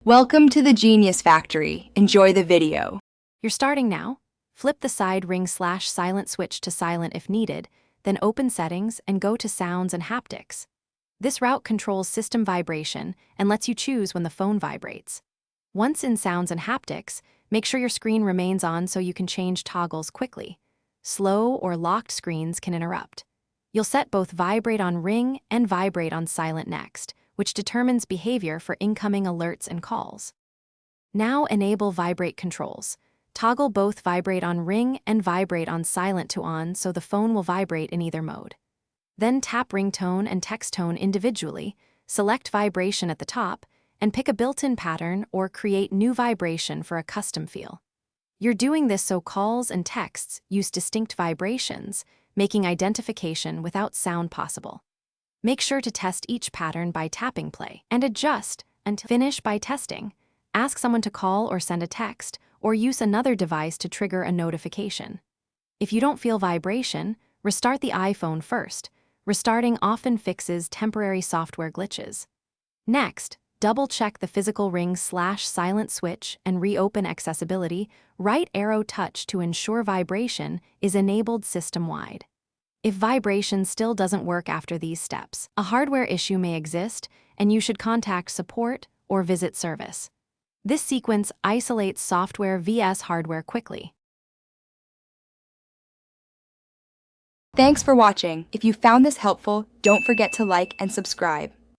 Welcome to the Genius Factory. Enjoy the video. You're starting now. Flip the side ring/silent switch to silent if needed, then open Settings and go to Sounds and Haptics. This route controls system vibration and lets you choose when the phone vibrates. Once in Sounds and Haptics, make sure your screen remains on so you can change toggles quickly. Slow or locked screens can interrupt. You'll set both Vibrate on Ring and Vibrate on Silent next, which determines behavior for incoming alerts and calls. Now enable Vibrate controls. Toggle both Vibrate on Ring and Vibrate on Silent to on so the phone will vibrate in either mode. Then tap ringtone and text tone individually, select vibration at the top, and pick a built-in pattern or create new vibration for a custom feel. You're doing this so calls and texts use distinct vibrations, making identification without sound possible. Make sure to test each pattern by tapping play and adjust until finish by testing. Ask someone to call or send a text, or use another device to trigger a notification. If you don't feel vibration, restart the iPhone first. Restarting often fixes temporary software glitches. Next, double-check the physical ring/silent switch and reopen accessibility. Right arrow touch to ensure vibration is enabled system-wide. If vibration still doesn't work after these steps, a hardware issue may exist, and you should contact support or visit service. This sequence isolates software vs hardware quickly. Thanks for watching. If you found this helpful, don't forget to like and subscribe.